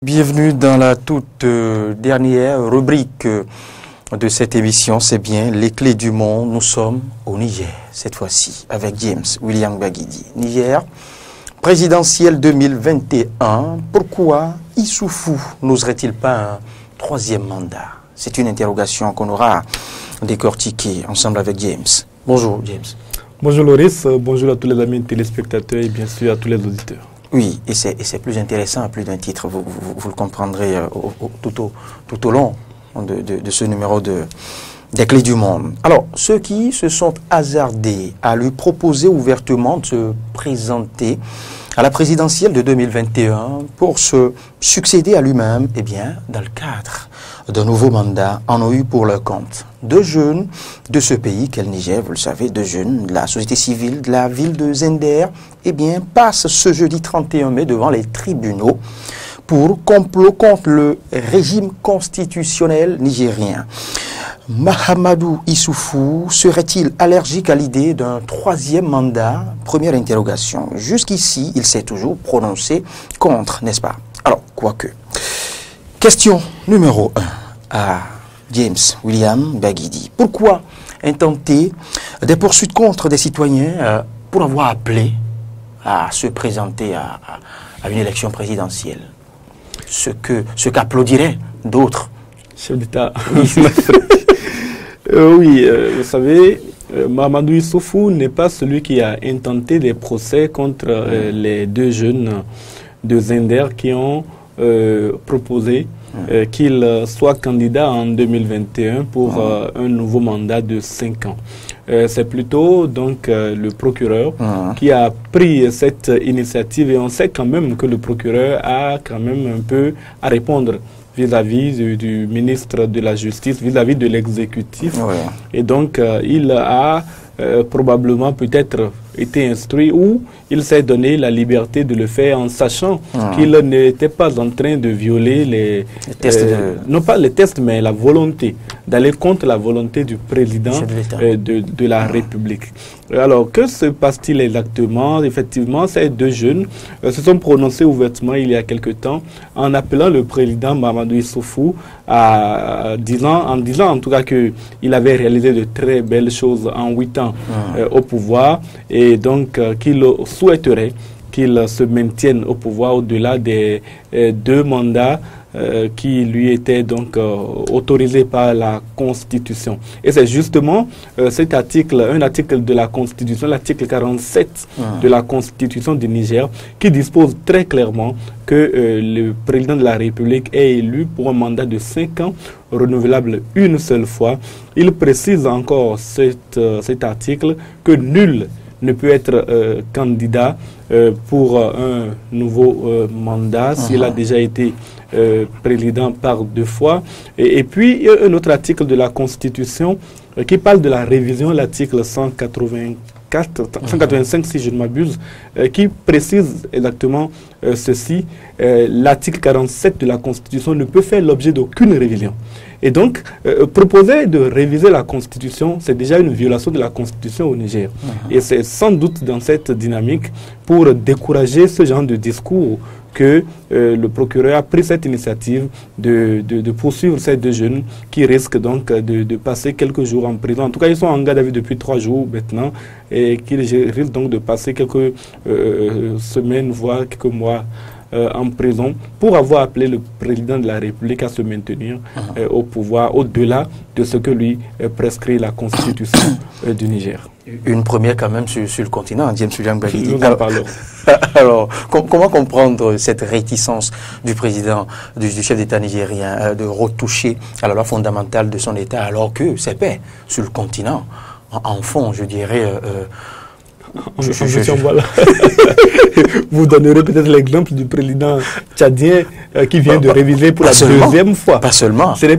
Bienvenue dans la toute dernière rubrique de cette émission, c'est bien les clés du monde. Nous sommes au Niger, cette fois-ci, avec James William Gbagidi. Niger, présidentielle 2021, pourquoi Issoufou n'oserait-il pas un troisième mandat? C'est une interrogation qu'on aura décortiquée ensemble avec James. Bonjour James. Bonjour Loris, bonjour à tous les amis téléspectateurs et bien sûr à tous les auditeurs. Oui, et c'est plus intéressant à plus d'un titre, vous le comprendrez tout au long de ce numéro des Clés du Monde. Alors, ceux qui se sont hasardés à lui proposer ouvertement de se présenter à la présidentielle de 2021 pour se succéder à lui-même, eh bien, dans le cadre d'un nouveau mandat, en ont eu pour leur compte deux jeunes de ce pays, qu'est le Niger, vous le savez, deux jeunes de la société civile de la ville de Zender, eh bien, passent ce jeudi 31 mai devant les tribunaux pour complot contre le régime constitutionnel nigérien. Mahamadou Issoufou serait-il allergique à l'idée d'un troisième mandat? Première interrogation. Jusqu'ici, il s'est toujours prononcé contre, n'est-ce pas? Alors, quoique. Question numéro 1 à James William Gbagidi. Pourquoi intenter des poursuites contre des citoyens pour avoir appelé à se présenter à une élection présidentielle? Ce qu'applaudiraient d'autres. Chef d'État. Oui, vous savez, Mahamadou Issoufou n'est pas celui qui a intenté des procès contre les deux jeunes de Zender qui ont proposé qu'il soit candidat en 2021 pour un nouveau mandat de 5 ans. C'est plutôt donc le procureur qui a pris cette initiative, et on sait quand même que le procureur a quand même un peu à répondre vis-à-vis du ministre de la Justice, vis-à-vis de l'exécutif. Ouais. Et donc, il a probablement peut-être été instruit ou il s'est donné la liberté de le faire en sachant qu'il n'était pas en train de violer les tests non pas les tests, mais la volonté, d'aller contre la volonté du président de la République. Alors, que se passe-t-il exactement? Effectivement, ces deux jeunes se sont prononcés ouvertement il y a quelque temps en appelant le président Mahamadou Issoufou en disant en tout cas qu'il avait réalisé de très belles choses en 8 ans au pouvoir, et donc qu'il souhaiterait qu'il se maintienne au pouvoir au-delà des 2 mandats qui lui étaient donc autorisés par la Constitution. Et c'est justement cet article, un article de la Constitution, l'article 47 de la Constitution du Niger, qui dispose très clairement que le président de la République est élu pour un mandat de 5 ans, renouvelable une seule fois. Il précise encore cet article que nul ne peut être candidat pour un nouveau mandat s'il a déjà été président par 2 fois. Et puis, il y a un autre article de la Constitution qui parle de la révision, l'article 185 si je ne m'abuse, qui précise exactement ceci. L'article 47 de la Constitution ne peut faire l'objet d'aucune révision. Et donc, proposer de réviser la Constitution, c'est déjà une violation de la Constitution au Niger. Et c'est sans doute dans cette dynamique, pour décourager ce genre de discours, que le procureur a pris cette initiative de poursuivre ces deux jeunes qui risquent donc de passer quelques jours en prison. En tout cas, ils sont en garde à vue depuis 3 jours maintenant, et qui risquent donc de passer quelques semaines, voire quelques mois en prison pour avoir appelé le président de la République à se maintenir au pouvoir au-delà de ce que lui prescrit la Constitution du Niger. Une première quand même sur le continent, James William Gbagidi. Nous en parlons. Alors, comment comprendre cette réticence du président, du chef d'État nigérien, de retoucher à la loi fondamentale de son État, alors que c'est paix sur le continent, en fond, je dirais... Voilà. Vous donnerez peut-être l'exemple du président tchadien qui vient de réviser pour la deuxième fois. Pas seulement. C'est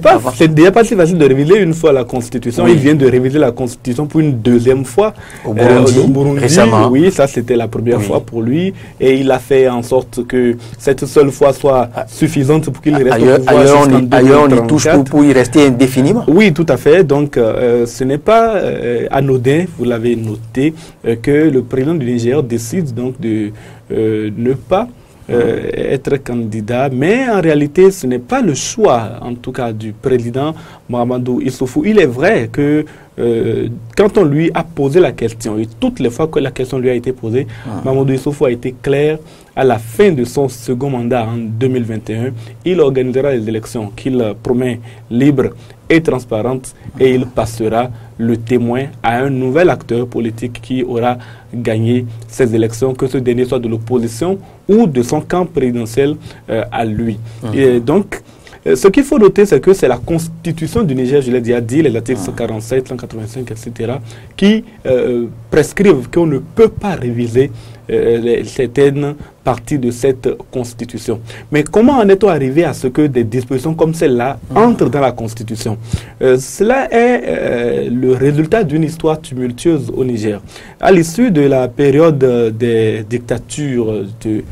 déjà pas si facile de réviser une fois la Constitution. Oui. Il vient de réviser la Constitution pour une deuxième fois. Au Burundi, récemment. Oui, ça c'était la première fois pour lui. Et il a fait en sorte que cette seule fois soit suffisante pour qu'il reste au pouvoir. Ailleurs, on y touche pour y rester indéfiniment. Oui, tout à fait. Donc, ce n'est pas anodin, vous l'avez noté, que le président du Niger décide donc de ne pas être candidat, mais en réalité, ce n'est pas le choix, en tout cas, du président Mahamadou Issoufou. Il est vrai que quand on lui a posé la question, et toutes les fois que la question lui a été posée, Mahamadou Issoufou a été clair. À la fin de son second mandat en 2021, il organisera les élections qu'il promet libres et transparentes et il passera le témoin à un nouvel acteur politique qui aura gagné ces élections, que ce dernier soit de l'opposition ou de son camp présidentiel à lui. Et donc, ce qu'il faut noter, c'est que c'est la constitution du Niger, je l'ai déjà dit, les articles 147, 185, etc., qui prescrivent qu'on ne peut pas réviser certaines parties de cette constitution. Mais comment en est-on arrivé à ce que des dispositions comme celle-là entrent dans la constitution? Cela est le résultat d'une histoire tumultueuse au Niger. À l'issue de la période des dictatures de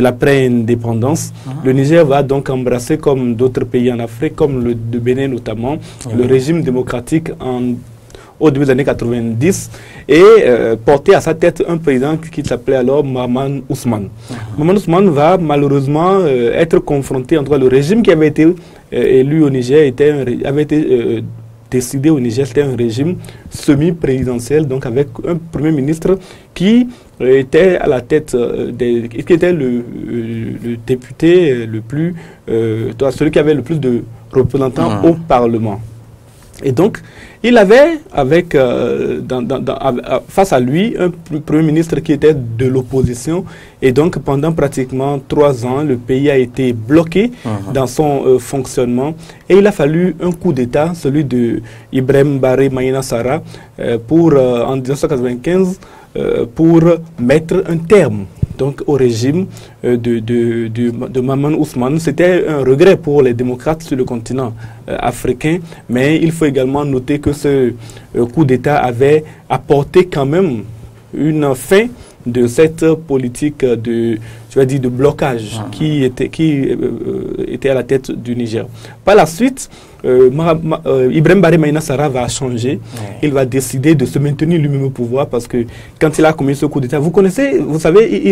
l'après-indépendance, le Niger va donc embrasser, comme d'autres pays en Afrique, comme le Bénin notamment, le régime démocratique au début des années 90 et porter à sa tête un président qui s'appelait alors Mahaman Ousmane. Mahaman Ousmane va malheureusement être confronté, en tout cas le régime qui avait été élu au Niger avait été décidé au Niger, c'était un régime semi-présidentiel, donc avec un premier ministre qui était à la tête qui était le député le plus, celui qui avait le plus de représentants au Parlement. Et donc, il avait face à lui un premier ministre qui était de l'opposition. Et donc, pendant pratiquement 3 ans, le pays a été bloqué dans son fonctionnement. Et il a fallu un coup d'État, celui de Ibrahim Baré Maïna Sara, en 1995, pour mettre un terme donc au régime de Mahaman Ousmane. C'était un regret pour les démocrates sur le continent africain, mais il faut également noter que ce coup d'État avait apporté quand même une fin de cette politique de blocage qui était à la tête du Niger. Par la suite, Ibrahim Baré Maïna Sara va changer. Il va décider de se maintenir lui-même au pouvoir parce que quand il a commis ce coup d'État, vous savez,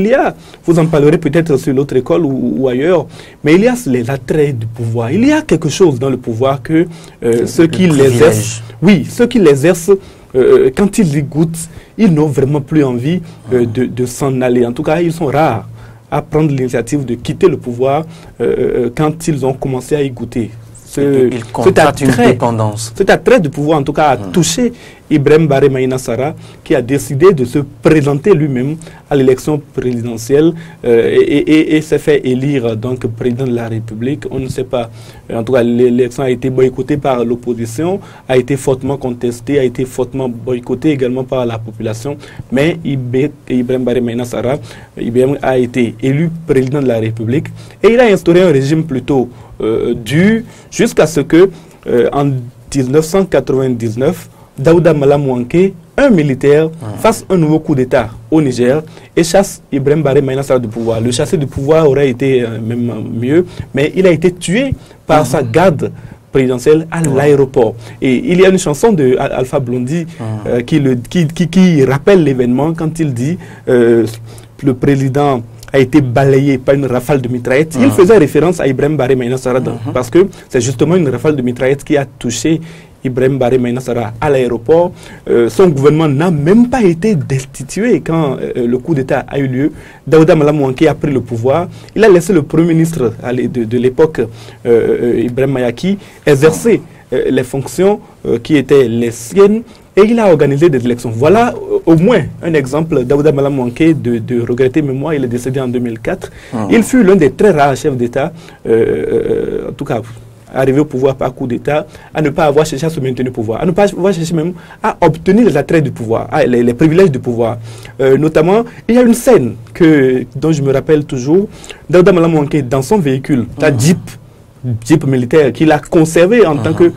vous en parlerez peut-être sur l'autre école ou ailleurs, mais il y a les attraits du pouvoir. Il y a quelque chose dans le pouvoir que ceux qui l'exercent, quand ils y goûtent, ils n'ont vraiment plus envie de s'en aller. En tout cas, ils sont rares à prendre l'initiative de quitter le pouvoir quand ils ont commencé à y goûter. Cet attrait du pouvoir, en tout cas, a touché Ibrahim Baré Maïna Sara, qui a décidé de se présenter lui-même à l'élection présidentielle et s'est fait élire donc président de la République. On ne sait pas. En tout cas, l'élection a été boycottée par l'opposition, a été fortement contestée, a été fortement boycottée également par la population. Mais Ibrahim Baré Maïna Sara, a été élu président de la République et il a instauré un régime plutôt dur jusqu'à ce que en 1999, Daouda Malamouanké, un militaire, fasse un nouveau coup d'État au Niger et chasse Ibrahim Baré Maïna Sara du pouvoir. Le chasser du pouvoir aurait été même mieux, mais il a été tué par sa garde présidentielle à l'aéroport. Et il y a une chanson de Alpha Blondy qui rappelle l'événement quand il dit le président a été balayé par une rafale de mitraillettes. Il faisait référence à Ibrahim Baré Maïna Sara parce que c'est justement une rafale de mitraillettes qui a touché Ibrahim Baré Maïna Sara à l'aéroport. Son gouvernement n'a même pas été destitué quand le coup d'État a eu lieu. Daouda Malamouanké a pris le pouvoir. Il a laissé le Premier ministre de l'époque, Ibrahim Mayaki, exercer les fonctions qui étaient les siennes. Et il a organisé des élections. Voilà au moins un exemple. Daouda Malamouanké, de regretter mémoire, il est décédé en 2004. Il fut l'un des très rares chefs d'État, en tout cas arrivé au pouvoir par coup d'État, à ne pas avoir cherché à se maintenir au pouvoir, à ne pas avoir cherché même à obtenir les attraits du pouvoir, les privilèges du pouvoir. Notamment, il y a une scène dont je me rappelle toujours. Daouda Malamouanké, dans son véhicule, la Jeep militaire qu'il a conservé en tant que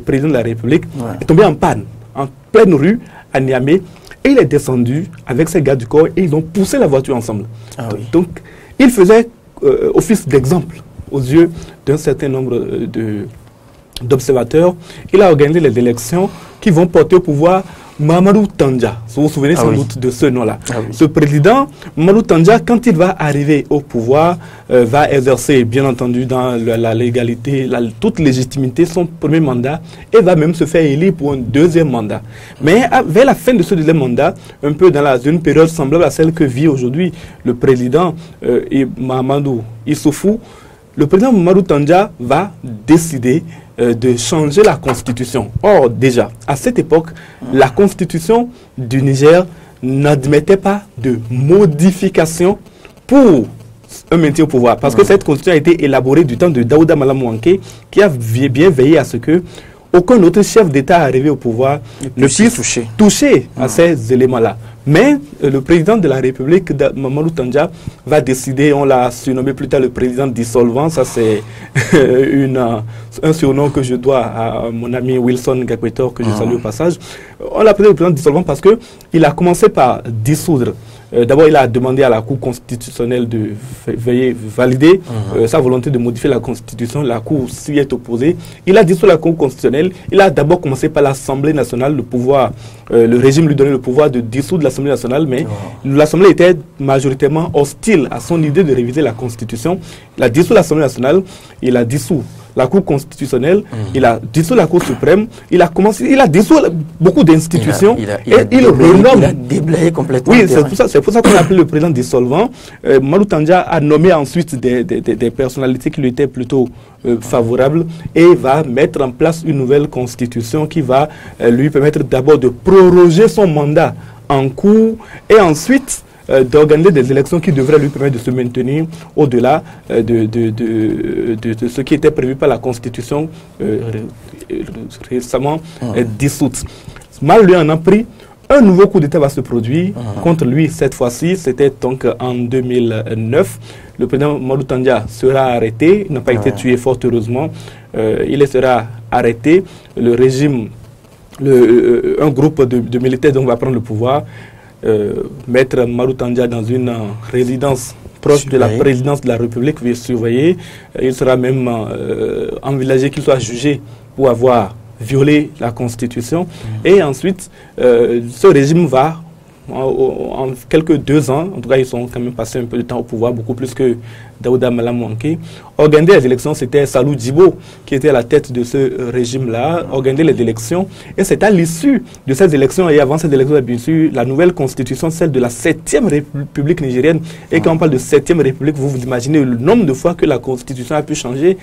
président de la République, est tombé en panne en pleine rue à Niamey et il est descendu avec ses gardes du corps et ils ont poussé la voiture ensemble. Donc, il faisait office d'exemple aux yeux d'un certain nombre d'observateurs. Il a organisé les élections qui vont porter au pouvoir Mamadou Tandja. Vous vous souvenez sans doute de ce nom-là. Ce président, Mamadou Tandja, quand il va arriver au pouvoir, va exercer, bien entendu, dans la légalité, toute légitimité, son premier mandat, et va même se faire élire pour un deuxième mandat. Mais vers la fin de ce deuxième mandat, un peu dans une période semblable à celle que vit aujourd'hui le président Mahamadou Issoufou, le président Mamadou Tandja va décider de changer la constitution. Or, déjà, à cette époque, la constitution du Niger n'admettait pas de modification pour un maintien au pouvoir. Parce que cette constitution a été élaborée du temps de Daouda Malam Wanké, qui a bien veillé à ce que aucun autre chef d'État arrivé au pouvoir ne puisse toucher à ces éléments-là. Mais le président de la République, Mamadou Tandja, va décider, on l'a surnommé plus tard le président dissolvant, ça c'est un surnom que je dois à mon ami Wilson Gakwetor, que je salue au passage. On l'a appelé le président dissolvant parce qu'il a commencé par dissoudre. D'abord, il a demandé à la Cour constitutionnelle de valider sa volonté de modifier la Constitution. La Cour s'y est opposée. Il a dissous la Cour constitutionnelle. Il a d'abord commencé par l'Assemblée nationale, le régime lui donnait le pouvoir de dissoudre l'Assemblée nationale, mais l'Assemblée était majoritairement hostile à son idée de réviser la Constitution. Il a dissous l'Assemblée nationale, il a dissous la Cour constitutionnelle, il a dissous la Cour suprême, il a dissous beaucoup d'institutions il a déblayé complètement. Oui, c'est pour ça qu'on appelle le président dissolvant. Mamadou Tandja a nommé ensuite des personnalités qui lui étaient plutôt favorables et va mettre en place une nouvelle constitution qui va lui permettre d'abord de proroger son mandat en cours et ensuite d'organiser des élections qui devraient lui permettre de se maintenir au-delà de ce qui était prévu par la Constitution récemment dissoute. Mal lui en a pris. Un nouveau coup d'État va se produire contre lui cette fois-ci. C'était donc en 2009. Le président Mamadou Tandja sera arrêté. Il n'a pas été tué fort heureusement. Il sera arrêté. Le régime, un groupe de militaires donc va prendre le pouvoir. Mettre Mamadou Tandja dans une résidence proche de la présidence de la République, surveillée. Il sera même envisagé qu'il soit jugé pour avoir violé la Constitution. Et ensuite, ce régime va, en quelques 2 ans, en tout cas ils sont quand même passés un peu de temps au pouvoir, beaucoup plus que Daouda Malam Wanké, organiser les élections. C'était Salou Djibo qui était à la tête de ce régime-là, organiser les élections. Et c'est à l'issue de ces élections, et avant ces élections, bien sûr, la nouvelle constitution, celle de la 7e République nigérienne. Et quand on parle de 7e République, vous vous imaginez le nombre de fois que la constitution a pu changer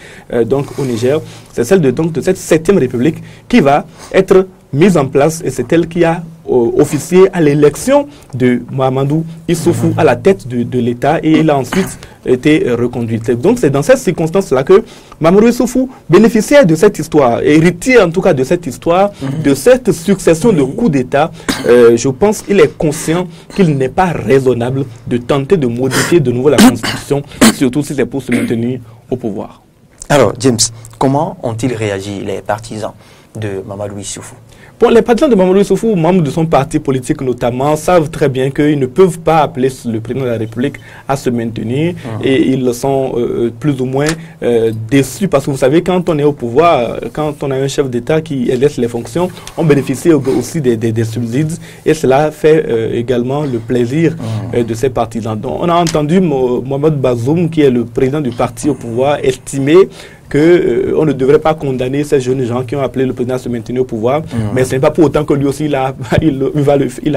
donc, au Niger. C'est celle de cette 7e République qui va être mise en place, et c'est elle qui a officié à l'élection de Mahamadou Issoufou à la tête de l'État, et il a ensuite été reconduit. Donc c'est dans cette circonstance-là que Mahamadou Issoufou bénéficiait de cette histoire, héritier en tout cas de cette histoire, de cette succession de coups d'État. Je pense qu'il est conscient qu'il n'est pas raisonnable de tenter de modifier de nouveau la Constitution, surtout si c'est pour se maintenir au pouvoir. Alors James, comment ont-ils réagi les partisans de Mahamadou Issoufou? Bon, les partisans de Mahamadou Issoufou, membres de son parti politique notamment, savent très bien qu'ils ne peuvent pas appeler le président de la République à se maintenir, et ils sont plus ou moins déçus parce que vous savez, quand on est au pouvoir, quand on a un chef d'État qui exerce les fonctions, on bénéficie aussi des subsides, et cela fait également le plaisir de ses partisans. Donc, on a entendu Mohamed Bazoum, qui est le président du parti au pouvoir, estimer qu'on ne devrait pas condamner ces jeunes gens qui ont appelé le président à se maintenir au pouvoir, mais ce n'est pas pour autant que lui aussi il a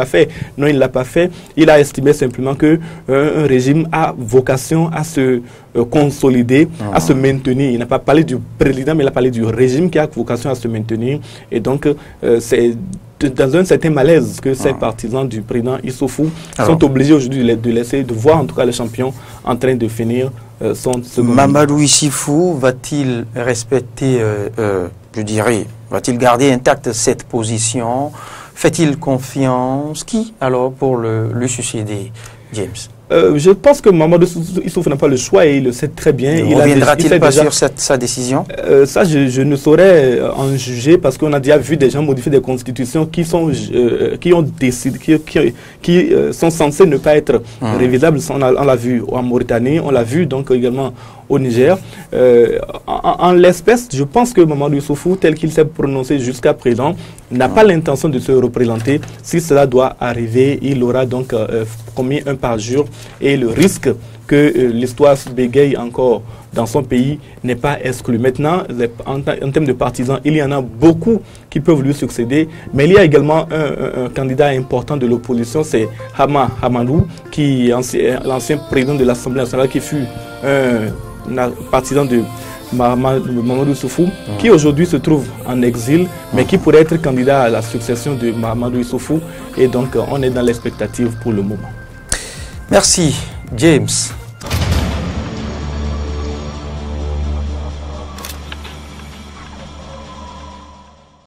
fait. Non, il ne l'a pas fait. Il a estimé simplement qu'un régime a vocation à se consolider, à se maintenir. Il n'a pas parlé du président, mais il a parlé du régime qui a vocation à se maintenir. Et donc, c'est dans un certain malaise que ces partisans du président Issoufou sont obligés aujourd'hui de voir en tout cas le champion en train de finir son second. Mahamadou Issoufou va-t-il respecter, je dirais, va-t-il garder intacte cette position? Fait-il confiance? Qui alors pour le succéder, James? Je pense que Mahamadou Issoufou n'a pas le choix et il le sait très bien. Ne reviendra-t-il pas sur sa décision? Ça, je ne saurais en juger parce qu'on a déjà vu des gens modifier des constitutions qui sont censées ne pas être révisables. On l'a vu en Mauritanie, on l'a vu donc également au Niger. En l'espèce, je pense que Mamadou Issoufou, tel qu'il s'est prononcé jusqu'à présent, n'a pas l'intention de se représenter. Si cela doit arriver, il aura donc commis un parjure et le risque que l'histoire bégaye encore dans son pays n'est pas exclu. Maintenant, en termes de partisans, il y en a beaucoup qui peuvent lui succéder, mais il y a également un candidat important de l'opposition, c'est Hama Hamadou, qui est l'ancien président de l'Assemblée nationale, qui fut un partisan de Mamadou Issoufou, qui aujourd'hui se trouve en exil, mais qui pourrait être candidat à la succession de Mamadou Issoufou. Et donc, on est dans l'expectative pour le moment. Merci, James.